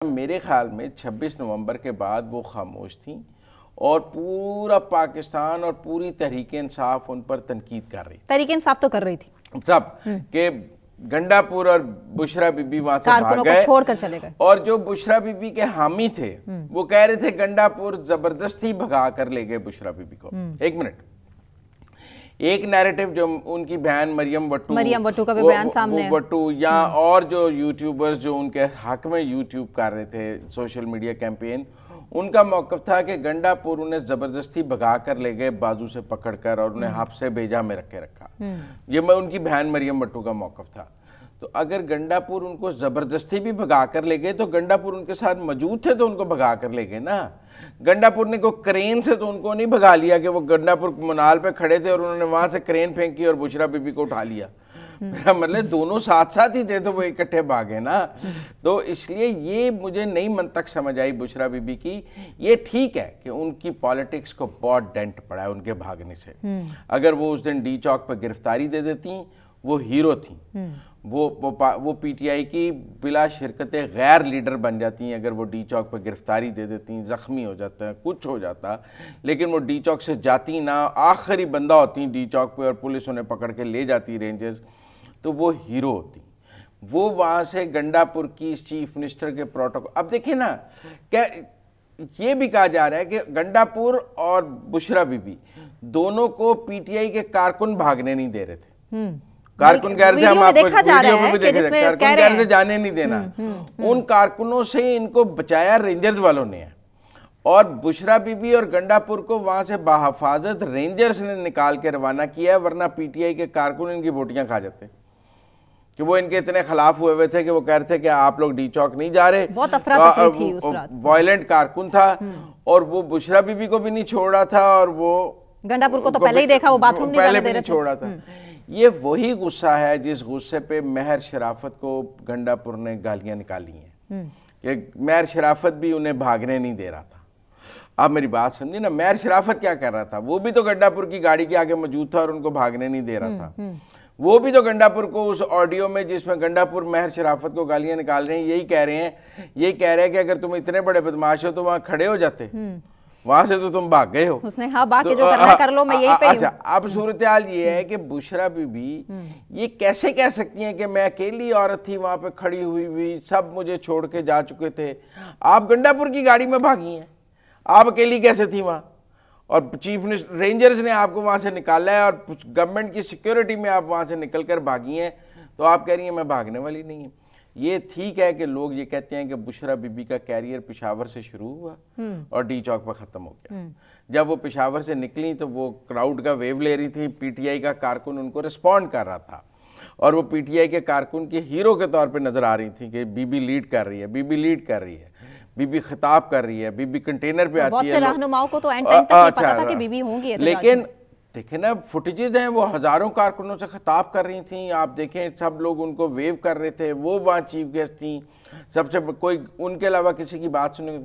मेरे ख्याल में 26 नवंबर के बाद वो खामोश थी और पूरा पाकिस्तान और पूरी तहरीक इंसाफ उन पर तनकीद कर रही थी। तहरीक इंसाफ तो कर रही थी सब के गंडापुर और बुशरा बीबी वहां से भाग गए, छोड़कर चले गए। और जो बुशरा बीबी के हामी थे वो कह रहे थे गंडापुर जबरदस्ती भगा कर ले गए बुशरा बीबी को। एक मिनट, एक नैरेटिव जो उनकी बहन मरियम वट्टू का भी बयान सामने है। वट्टू या और जो यूट्यूबर्स जो उनके हक में यूट्यूब कर रहे थे सोशल मीडिया कैंपेन, उनका मौकफ था कि गंडापुर उन्हें जबरदस्ती भगा कर ले गए बाजू से पकड़कर और उन्हें हफ्से भेजा में रख के रखा। ये मैं उनकी बहन मरियम वट्टू का मौकफ था। तो अगर गंडापुर उनको जबरदस्ती भी भगा कर ले गए तो गंडापुर उनके साथ मौजूद थे तो उनको भगा कर ले गए ना। गंडापुर ने को क्रेन से तो उनको नहीं भगा लिया कि वो गंडापुर मुनाल पे खड़े थे और उन्होंने वहां से क्रेन फेंकी और बुशरा बीबी को उठा लिया। मेरा मतलब दोनों साथ साथ ही थे तो वो इकट्ठे भागे ना। तो इसलिए ये मुझे नई मंतक समझ आई बुशरा बीबी की। ये ठीक है कि उनकी पॉलिटिक्स को बहुत डेंट पड़ा है उनके भागने से। अगर वो उस दिन डी चौक पर गिरफ्तारी दे देती वो हीरो थी, वो पीटीआई की बिला शिरकत गैर लीडर बन जाती हैं। अगर वो डी चौक पर गिरफ्तारी दे देती, जख्मी हो जाता है, कुछ हो जाता, लेकिन वो डी चौक से जाती ना, आखिरी बंदा होती डी चौक पे और पुलिस उन्हें पकड़ के ले जाती रेंजर्स, तो वो हीरो होती। वो वहाँ से गंडापुर की चीफ मिनिस्टर के प्रोटोकॉल, अब देखिए ना, क्या ये भी कहा जा रहा है कि गंडापुर और बुशरा बीबी दोनों को पीटीआई के कारकुन भागने नहीं दे रहे थे। कारकुन कह रहे थे हम आपको वीडियो में भी देख रहे हैं, कारकुन कह रहे थे जाने नहीं देना। उन कारकुनों से इनको बचाया रेंजर्स वालों ने है, और बुशरा बीबी और गंडापुर को वहां से बाहिफाजत रेंजर्स ने निकाल के रवाना किया है, वरना पीटीआई के कारकुन इनकी बोटियां खा जाते। कि वो इनके इतने खिलाफ हुए थे कि वो कह रहे थे कि आप लोग डी चौक नहीं जा रहे। बहुत अफरा-तफरी थी उस रात। वायलेंट कारकुन था और वो बुशरा बीबी को भी नहीं छोड़ रहा था और वो गंडापुर को तो पहले ही देखा, वो बाथरूम नहीं जाने दे रहे थे। छोड़ रहा था। ये वही गुस्सा है जिस गुस्से पे महर शराफत को गंडापुर ने गालियां निकाली हैं कि महर शराफत भी उन्हें भागने नहीं दे रहा था। आप मेरी बात समझिए ना, महर शराफत क्या कर रहा था? वो भी तो गंडापुर की गाड़ी के आगे मौजूद था और उनको भागने नहीं दे रहा था। वो भी तो गंडापुर को उस ऑडियो में जिसमें गंडापुर महर शराफत को गालियां निकाल रहे हैं यही कह रहे हैं कि अगर तुम इतने बड़े बदमाश हो तो वहां खड़े हो जाते, वहां से तो तुम भाग गए हो। उसने हाँ बाकी जो करना कर लो, मैं यही पे अच्छा, अब सूरत हाल ये है कि बुशरा बीबी ये कैसे कह सकती हैं कि मैं अकेली औरत थी वहां पे खड़ी हुई, सब मुझे छोड़ के जा चुके थे। आप गंडापुर की गाड़ी में भागी हैं, आप अकेली कैसे थी वहां? और चीफ मिनिस्टर रेंजर्स ने आपको वहां से निकाला है और गवर्नमेंट की सिक्योरिटी में आप वहां से निकल कर भागी हैं, तो आप कह रही हैं मैं भागने वाली नहीं हूं। ये ठीक है कि लोग ये कहते हैं कि बुशरा बीबी का कैरियर पेशावर से शुरू हुआ और डी चौक पर खत्म हो गया। जब वो पेशावर से निकली तो वो क्राउड का वेव ले रही थी, पीटीआई का कारकुन उनको रिस्पॉन्ड कर रहा था और वो पीटीआई के कारकुन के हीरो के तौर पे नजर आ रही थी कि बीबी लीड कर रही है, बीबी लीड कर रही है, बीबी खिताब कर रही है, बीबी कंटेनर पे आती है। बहुत से रहनुमाओं को तो एंड टाइम तक नहीं पता था कि बीबी होंगी। लेकिन देखें ना, फुटेजेज हैं, वो हजारों कारकुनों से खिताब कर रही थी। आप देखें सब लोग उनको वेव कर रहे थे, वो वहाँ चीफ गेस्ट थी, सबसे कोई उनके अलावा किसी की बात सुनने,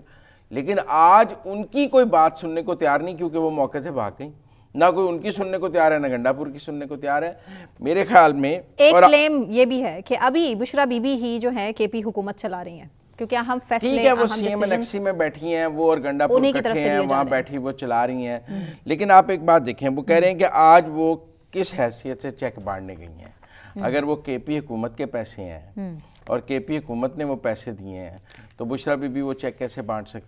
लेकिन आज उनकी कोई बात सुनने को तैयार नहीं क्योंकि वो मौके से भाग गई। ना कोई उनकी सुनने को तैयार है ना गंडापुर की सुनने को तैयार है। मेरे ख्याल में एक क्लेम ये भी है कि अभी बुशरा बीबी ही जो है केपी हुकूमत चला रही है, क्योंकि हम फैसले ठीक है, वो सीएमएनएक्सी में बैठी हैं वो और गंडापुर इकट्ठे हैं, वहां बैठी वो चला रही हैं। लेकिन आप एक बात देखें, वो कह रहे हैं कि आज वो किस हैसियत से चेक बांटने गई हैं। अगर वो केपी हुकूमत के पैसे हैं और केपी हुकूमत ने वो पैसे दिए हैं तो बुशरा बीबी वो चेक कैसे बांट सकती है?